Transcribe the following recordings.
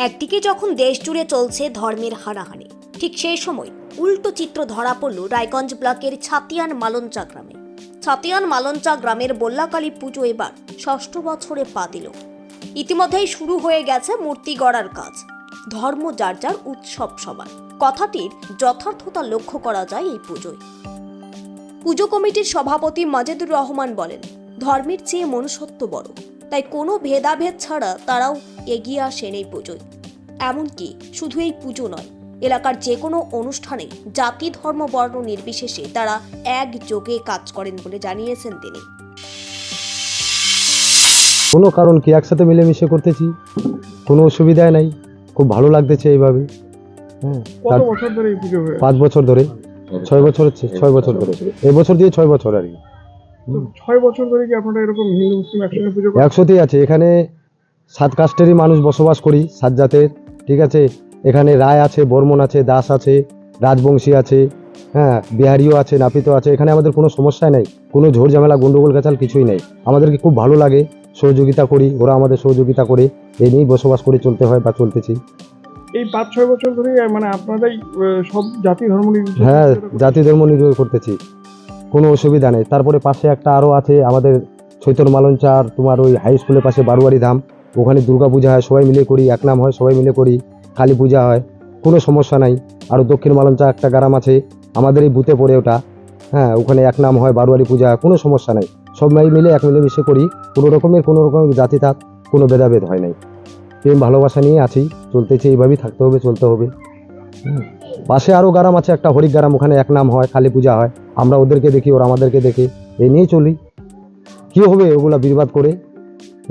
একদিকে যখন দেশ জুড়ে চলছে ধর্মের হানাহানি, ঠিক সেই সময় উল্টো চিত্র ধরা পড়ল রায়গঞ্জ ব্লকের ছাতিয়ান মালঞ্চা গ্রামে। ছাতিয়ান মালঞ্চা গ্রামের বল্লাকালী পুজো এবার ৬ষ্ঠ বছরে পা দিল। ইতিমধ্যেই শুরু হয়ে গেছে মূর্তি গড়ার কাজ। ধর্ম যার যার, উৎসব সবার, কথাটির যথার্থতা লক্ষ্য করা যায় এই পুজোয়। পুজো কমিটির সভাপতি মাজেদুর রহমান বলেন, ধর্মের চেয়ে মনুষ্যত্ব বড়, তাই কোনো ভেদাভেদ ছাড়া তারাও এগিয়ে আসেন এই পুজোয়। এমনকি শুধু এই পুজো নয়, এলাকার যে কোনো অনুষ্ঠানে জাতি ধর্ম বর্ণ নির্বিশেষে তারা একযোগে কাজ করেন বলে জানিয়েছেন তিনি। কোনো কারণ কি, একসাথে মিলেমিশে করতেছি, কোনো অসুবিধাই নাই, খুব ভালো লাগতেছে এইভাবে। হ্যাঁ, কত বছর ধরে এই পুজো হয়ে? 5 বছর ধরে, 6 বছর হচ্ছে, 6 বছর ধরে, এই বছর দিয়ে 6 বছর আর কি। 6 বছর ধরে কি আপনারা এরকম হিন্দু মুসলিম একসঙ্গে পুজো করেন? একসাথেই আছে। এখানে 7 কাস্টেরই মানুষ বসবাস করি, 7 জাতের, ঠিক আছে। এখানে রায় আছে, বর্মন আছে, দাস আছে, রাজবংশী আছে, হ্যাঁ, বিহারিও আছে, নাপিতও আছে। এখানে আমাদের কোনো সমস্যা নেই, কোনো ঝোড় ঝামেলা গন্ডগোল কাচাল কিছুই নেই। আমাদেরকে খুব ভালো লাগে, সহযোগিতা করি, ওরা আমাদের সহযোগিতা করে, এই নিয়েই বসবাস করে চলতে হয় বা চলতেছি। এই 5-6 বছর ধরে মানে আপনারাই সব জাতি ধর্ম নির্বিশেষে হ্যাঁ, পুজোটা করছেন? জাতি ধর্ম নির্ভর করতেছি, কোনো অসুবিধা নেই। তারপরে পাশে একটা আরও আছে আমাদের চৈতন্য মালঞ্চার, তোমার ওই হাই স্কুলের পাশে বারোয়ারি ধাম, ওখানে দুর্গা পূজা হয়, সবাই মিলে করি, এক নাম হয়, সবাই মিলে করি, কালী পূজা হয়, কোনো সমস্যা নাই। আরও দক্ষিণ মালঞ্চা একটা গ্রাম আছে, আমাদের এই বুথে পড়ে ওটা, হ্যাঁ, ওখানে এক নাম হয়, বারোয়ারি পূজা হয়, কোনো সমস্যা নাই। সবাই মিলে এক মিলেমিশে করি, কোনো রকমের জাতি থাক, কোনো ভেদাভেদ হয় নাই। প্রেম ভালোবাসা নিয়ে আছি, চলতেছে, এইভাবেই থাকতে হবে, চলতে হবে। পাশে আরও গ্রাম আছে, একটা হরিক গ্রাম, ওখানে এক নাম হয়, কালী পূজা হয়, আমরা ওদেরকে দেখি, ওরা আমাদেরকে দেখে, এই নিয়েই চলি। কি হবে ওগুলা বিবাদ করে?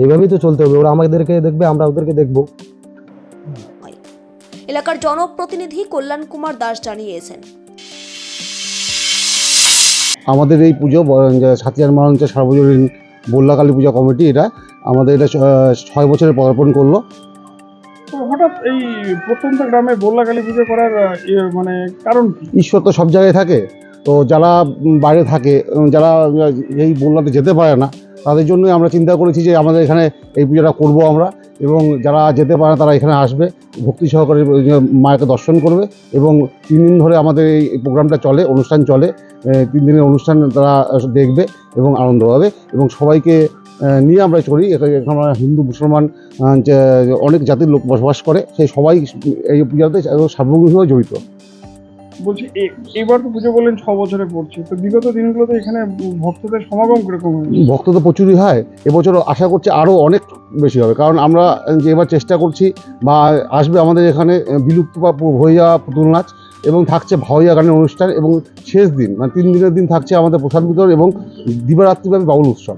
এইভাবেই তো চলতে হবে, ওরা আমাদেরকে দেখবে, আমরা ওদেরকে দেখবো। এলাকার জনপ্রতিনিধি কল্যাণ কুমার দাস জানিয়েছেন, আমাদের এই পুজো ছাতিয়ান মালঞ্চা সার্বজনীন বল্লাকালী পূজা কমিটি, এটা আমাদের এটা 6 বছরে পদার্পণ করলো। তো হঠাৎ এই প্রত্যন্ত গ্রামে বল্লাকালী পুজো করার মানে কারণ কি? ঈশ্বর তো সব জায়গায় থাকে, তো যারা বাইরে থাকে, যারা এই বল্লাতে যেতে পারে না, তাদের জন্যই আমরা চিন্তা করেছি যে আমাদের এখানে এই পুজোটা করব আমরা, এবং যারা যেতে পারে না তারা এখানে আসবে, ভক্তি সহকারে মাকে দর্শন করবে, এবং 3 দিন ধরে আমাদের এই প্রোগ্রামটা চলে, অনুষ্ঠান চলে। 3 দিনের অনুষ্ঠান তারা দেখবে এবং আনন্দ পাবে, এবং সবাইকে নিয়ে আমরা চলি। এখানে আমরা হিন্দু মুসলমান যে অনেক জাতির লোক বসবাস করে, সেই সবাই এই পূজাতে সার্বজনীনভাবে জড়িত। বলছি এবার তো পুজো বললেন 6 বছরে পড়ছে, তো বিগত দিনগুলোতে এখানে ভক্তদের সমাগম কিরকম হয়েছে? ভক্ত তো প্রচুরই হয়, এবছর আশা করছি আরও অনেক বেশি হবে, কারণ আমরা যে এবার চেষ্টা করছি বা আসবে আমাদের এখানে বিলুপ্ত বা হয়ে যাওয়া পুতুল নাচ, এবং থাকছে ভাওয়াইয়া গানের অনুষ্ঠান, এবং শেষ দিন মানে 3 দিনের দিন থাকছে আমাদের প্রসাদ বিতরণ এবং দিবারাত্রিব্যাপী বাউল উৎসব।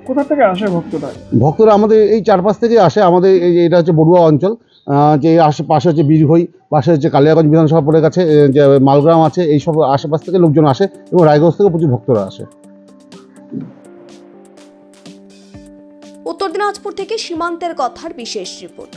কোথা থেকে আসে ভক্তরা? ভক্তরা আমাদের এই চারপাশ থেকে আসে। আমাদের এটা হচ্ছে বড়ুয়া অঞ্চল, যে আশেপাশে হচ্ছে বীরভই, পাশে হচ্ছে কালিয়াগঞ্জ বিধানসভা পড়ে গেছে, যে মালগ্রাম আছে, এইসব আশেপাশ থেকে লোকজন আসে, এবং রায়গঞ্জ থেকে প্রচুর ভক্তরা আসে। উত্তর দিনাজপুর থেকে সীমান্তের কথার বিশেষ রিপোর্ট।